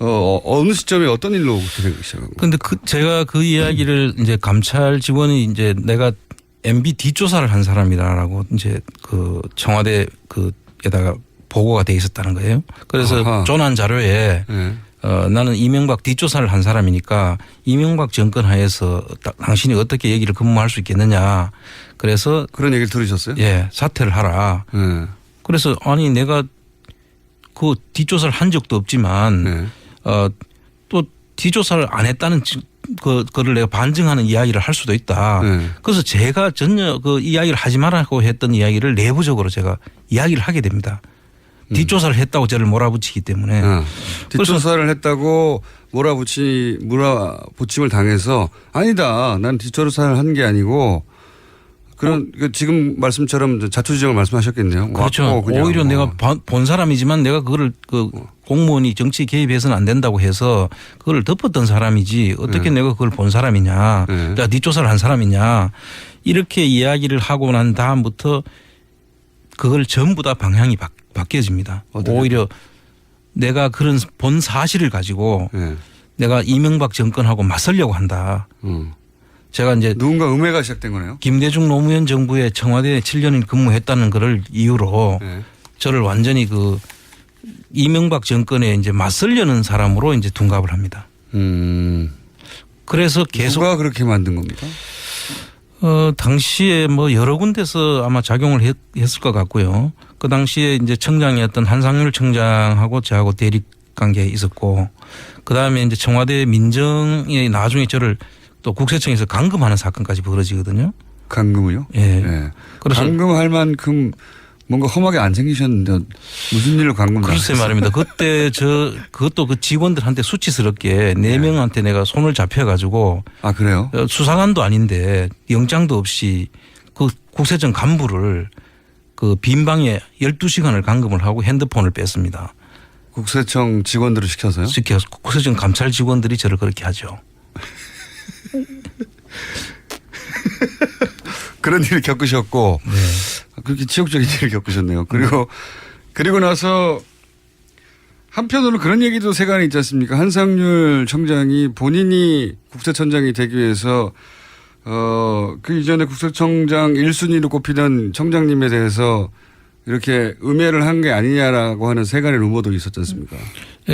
어느 시점에 어떤 일로 되기 시작한 거예요? 근데 제가 그 이야기를 이제 감찰 직원이 이제 내가 MB 뒷조사를 한 사람이라고 이제 그 청와대 그에다가 보고가 돼 있었다는 거예요. 그래서 조난 자료에 나는 이명박 뒷조사를 한 사람이니까 이명박 정권 하에서 당신이 어떻게 얘기를 근무할 수 있겠느냐. 그래서 그런 얘기를 들으셨어요? 예, 사퇴를 하라. 그래서 아니 내가 그 뒷조사를 한 적도 없지만 또 뒷조사를 안 했다는 그거를 내가 반증하는 이야기를 할 수도 있다. 그래서 제가 전혀 그 이야기를 하지 말라고 했던 이야기를 내부적으로 제가 이야기를 하게 됩니다. 뒷조사를 했다고 저를 몰아붙이기 때문에. 뒷조사를 했다고 몰아붙임을 당해서 아니다. 난 뒷조사를 한 게 아니고 그런 지금 말씀처럼 자초지종을 말씀하셨겠네요. 그렇죠. 오히려 내가 본 사람이지만 내가 그거를 공무원이 정치 개입해서는 안 된다고 해서 그걸 덮었던 사람이지 어떻게 내가 그걸 본 사람이냐. 내가 뒷조사를 한 사람이냐. 이렇게 이야기를 하고 난 다음부터 그걸 전부 다 방향이 바뀌어집니다. 오히려 내가 그런 본 사실을 가지고 내가 이명박 정권하고 맞서려고 한다. 제가 이제 누군가 음해가 시작된 거네요. 김대중 노무현 정부에 청와대에 7년을 근무했다는 것을 이유로 저를 완전히 그 이명박 정권에 이제 맞서려는 사람으로 이제 둔갑을 합니다. 그래서 계속 누가 그렇게 만든 겁니까? 당시에 뭐 여러 군데서 아마 작용을 했을 것 같고요. 그 당시에 이제 청장이었던 한상률 청장하고 저하고 대립 관계에 있었고, 그 다음에 이제 청와대 민정이 나중에 저를 또 국세청에서 감금하는 사건까지 벌어지거든요. 감금을요? 예. 그래서 감금할 만큼 뭔가 험하게 안 생기셨는데 무슨 일로 감금 글쎄 말입니다. 그때 그것도 그 직원들한테 수치스럽게 4명한테 내가 손을 잡혀가지고. 아, 그래요? 수사관도 아닌데 영장도 없이 그 국세청 간부를 그 빈 방에 12시간을 감금을 하고 핸드폰을 뺐습니다. 국세청 직원들을 시켜서요? 시켜서 국세청 감찰 직원들이 저를 그렇게 하죠. 그런 일을 겪으셨고 그렇게 치욕적인 일을 겪으셨네요. 그리고 나서 한편으로는 그런 얘기도 세간에 있지 않습니까? 한상률 청장이 본인이 국세청장이 되기 위해서 그 이전에 국세청장 1순위로 꼽히던 청장님에 대해서 이렇게 음해를 한 게 아니냐라고 하는 세간의 루머도 있었지 않습니까?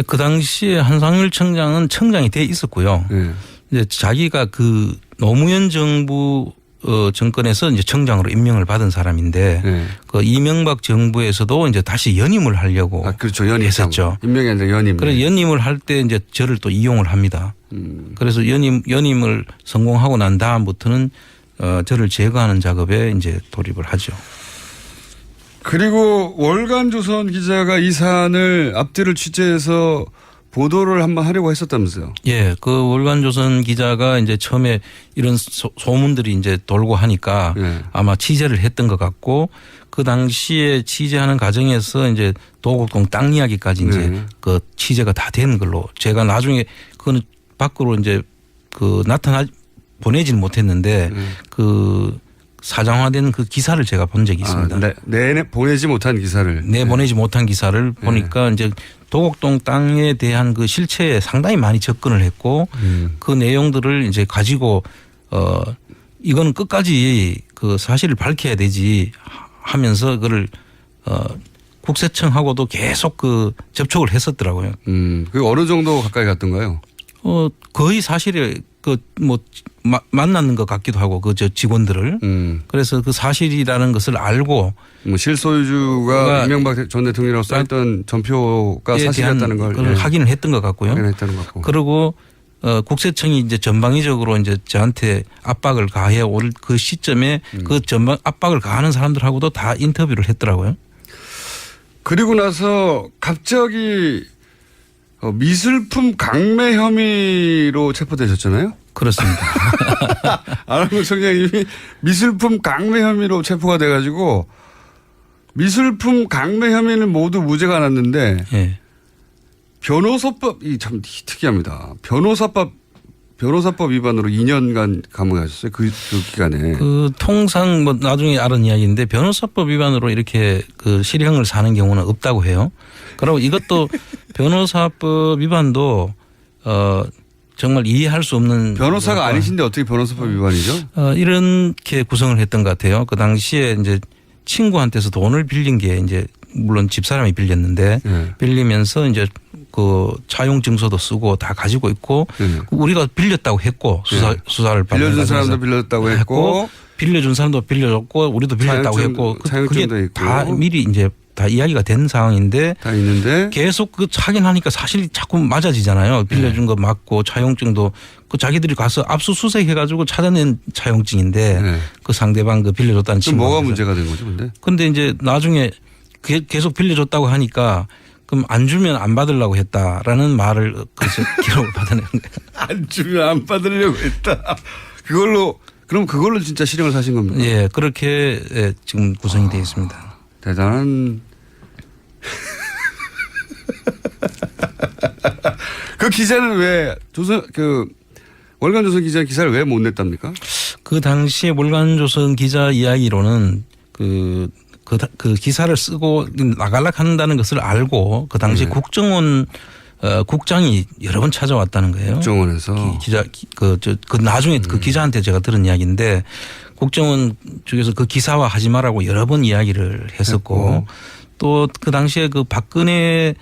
그 당시에 한상률 청장은 청장이 돼 있었고요. 네. 이제 자기가 그 노무현 정부 정권에서 이제 청장으로 임명을 받은 사람인데 그 이명박 정부에서도 이제 다시 연임을 하려고 그렇죠. 연임 했었죠. 임명이 아니라 연임. 그래서 연임을 할 때 이제 저를 또 이용을 합니다. 그래서 연임을 성공하고 난 다음부터는 저를 제거하는 작업에 이제 돌입을 하죠. 그리고 월간조선 기자가 이 사안을 앞뒤를 취재해서 보도를 한번 하려고 했었다면서요? 예, 그 월간조선 기자가 이제 처음에 이런 소문들이 이제 돌고 하니까 아마 취재를 했던 것 같고 그 당시에 취재하는 과정에서 이제 도곡동 땅 이야기까지 이제 그 취재가 다 된 걸로 제가 나중에 그거는 밖으로 이제 그 보내지는 못했는데 그 사장화된 그 기사를 제가 본 적이 있습니다. 보내지 못한 기사를. 보내지 못한 기사를 보니까 이제 도곡동 땅에 대한 그 실체에 상당히 많이 접근을 했고 그 내용들을 이제 가지고 이거는 끝까지 그 사실을 밝혀야 되지 하면서 그걸 국세청하고도 계속 그 접촉을 했었더라고요. 그 어느 정도 가까이 갔던가요? 거의 사실에 만났는 것 같기도 하고 저 직원들을 그래서 그 사실이라는 것을 알고 실소유주가 이명박 전 대통령이라고 써있던 전표가 사실이었다는 걸 확인을 했던 것 같고요. 확인했다는 것 같고. 그리고 국세청이 이제 전방위적으로 이제 저한테 압박을 가해 올 그 시점에 그 전방 압박을 가하는 사람들하고도 다 인터뷰를 했더라고요. 그리고 나서 갑자기 미술품 강매 혐의로 체포되셨잖아요? 그렇습니다. 안한국 청장님이 미술품 강매 혐의로 체포가 돼가지고 미술품 강매 혐의는 모두 무죄가 났는데 변호사법이 참 특이합니다. 변호사법 위반으로 2년간 감옥에 가셨어요. 그 기간에. 통상 나중에 알은 이야기인데 변호사법 위반으로 이렇게 그 실형을 사는 경우는 없다고 해요. 그리고 이것도 변호사법 위반도 정말 이해할 수 없는. 변호사가 아니신데 어떻게 변호사법 위반이죠? 이렇게 구성을 했던 것 같아요. 그 당시에 이제 친구한테서 돈을 빌린 게 이제 물론 집사람이 빌렸는데 빌리면서 이제 그 차용 증서도 쓰고 다 가지고 있고 우리가 빌렸다고 했고 수사를 빌려준 사람도 빌렸다고 했고 빌려준 사람도 빌려줬고 우리도 빌렸다고 했고 그게 다 미리 이제 다 이야기가 된 상황인데 다 있는데 계속 그 확인하니까 사실이 자꾸 맞아지잖아요. 빌려준 거 맞고 차용증도 그 자기들이 가서 압수수색 해가지고 찾아낸 차용증인데 그 상대방 그 빌려줬다는 친구. 뭐가 문제가 된 거죠, 근데? 근데 이제 나중에 계속 빌려줬다고 하니까 그럼 안 주면 안 받으려고 했다라는 말을 그래서 기록을 받아낸 거예요. 안 주면 안 받으려고 했다. 그럼 그걸로 진짜 실형을 사신 겁니까? 예, 그렇게 지금 구성이 되어 있습니다. 대단한. 그 기자는 왜 월간조선 기사를 왜 못 냈답니까? 그 당시에 월간조선 기자 이야기로는 그 기사를 쓰고 나가려고 한다는 것을 알고 그 당시 국정원 국장이 여러 번 찾아왔다는 거예요. 국정원에서 나중에 그 기자한테 제가 들은 이야기인데 국정원 쪽에서 그 기사화 하지 말라고 여러 번 이야기를 했었고 또 그 당시에 그 박근혜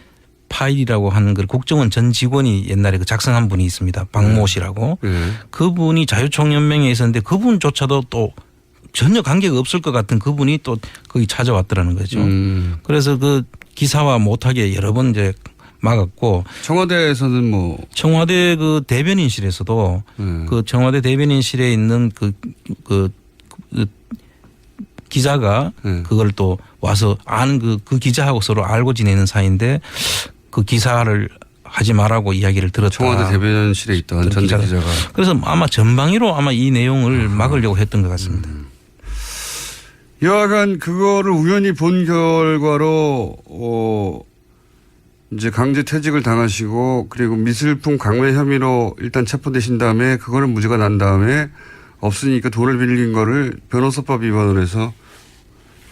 파일이라고 하는 그 국정원 전 직원이 옛날에 그 작성한 분이 있습니다. 박모 씨라고. 그분이 자유총연맹에 있었는데 그분조차도 또 전혀 관계가 없을 것 같은 그분이 또 거기 찾아왔더라는 거죠. 그래서 그 기사화 못하게 여러 번 이제 막았고. 청와대에서는 청와대 그 대변인실에서도 그 청와대 대변인실에 있는 그 기자가 그걸 또 와서 아는 그 기자하고 서로 알고 지내는 사이인데 그 기사를 하지 말라고 이야기를 들었다. 청와대 대변실에 있던 전직 기자가. 그래서 아마 전방위로 아마 이 내용을 막으려고 했던 것 같습니다. 여하간 그거를 우연히 본 결과로 이제 강제 퇴직을 당하시고 그리고 미술품 강매 혐의로 일단 체포되신 다음에 그거는 무죄가 난 다음에 없으니까 돈을 빌린 거를 변호사법 위반으로 해서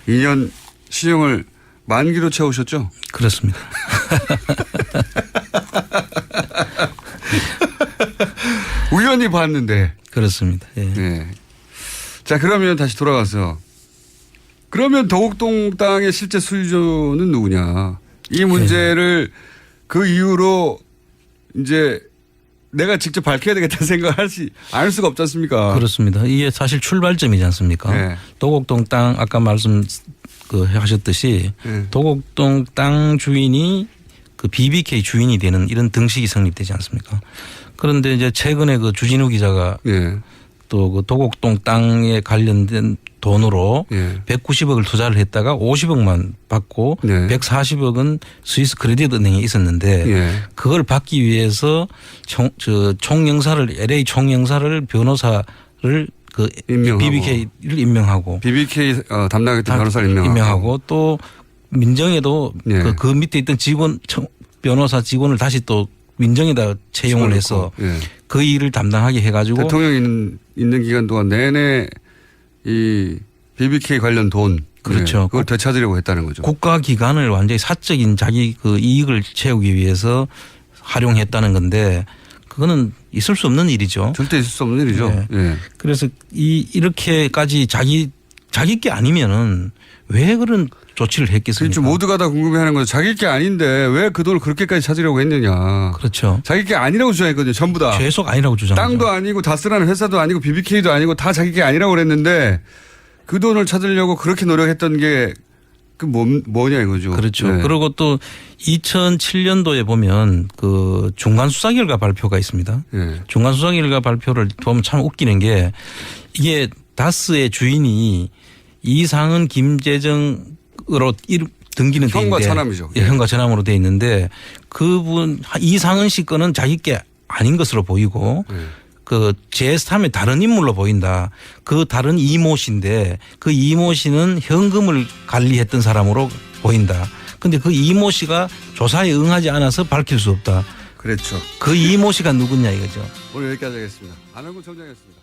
2년 시형을 만기로 채우셨죠? 그렇습니다. 우연히 봤는데. 그렇습니다. 예. 네. 자, 그러면 다시 돌아가서 그러면 도곡동 땅의 실제 소유주는 누구냐. 이 문제를 그 이후로 이제 내가 직접 밝혀야 되겠다는 생각을 알 수가 없지 않습니까? 그렇습니다. 이게 사실 출발점이지 않습니까? 네. 도곡동 땅 아까 하셨듯이 네. 도곡동 땅 주인이 그 BBK 주인이 되는 이런 등식이 성립되지 않습니까? 그런데 이제 최근에 그 주진우 기자가 네. 또 그 도곡동 땅에 관련된 돈으로 190억을 투자를 했다가 50억만 받고 140억은 스위스 크레딧 은행에 있었는데 그걸 받기 위해서 총영사를 LA 총영사를 변호사를 그 BBK를 임명하고 BBK 담당했던 변호사를 임명하고 또 민정에도 그 밑에 있던 변호사 직원을 다시 또 민정에다 채용을 해서 그 일을 담당하게 해가지고 대통령 있는 기간 동안 내내 이 BBK 관련 돈 그렇죠. 그걸 되찾으려고 했다는 거죠. 국가기관을 완전히 사적인 자기 그 이익을 채우기 위해서 활용했다는 건데 그거는 있을 수 없는 일이죠. 절대 있을 수 없는 일이죠. 네. 네. 그래서 이렇게까지 자기 게 아니면은 왜 그런 조치를 했겠습니까? 그렇죠. 모두가 다 궁금해하는 거죠. 자기 게 아닌데 왜 그 돈을 그렇게까지 찾으려고 했느냐. 그렇죠. 자기 게 아니라고 주장했거든요. 전부 다. 계속 아니라고 주장하죠. 땅도 아니고 다스라는 회사도 아니고 BBK도 아니고 다 자기 게 아니라고 그랬는데 그 돈을 찾으려고 그렇게 노력했던 게 그 뭐냐 이거죠. 그렇죠. 네. 그리고 또 2007년도에 보면 그 중간 수사 결과 발표가 있습니다. 네. 중간 수사 결과 발표를 보면 참 웃기는 게 이게 다스의 주인이 이상은 김재정으로 등기는 돼 있는데 형과 차남이죠. 예, 형과 차남으로 돼 있는데 그분 이상은 씨 거는 자기 게 아닌 것으로 보이고 그 제3의 다른 인물로 보인다. 그 다른 이모 씨인데 그 이모 씨는 현금을 관리했던 사람으로 보인다. 근데 그 이모 씨가 조사에 응하지 않아서 밝힐 수 없다. 그렇죠. 그 이모 씨가 누구냐 이거죠. 오늘 여기까지 하겠습니다. 안원구 청장이었습니다.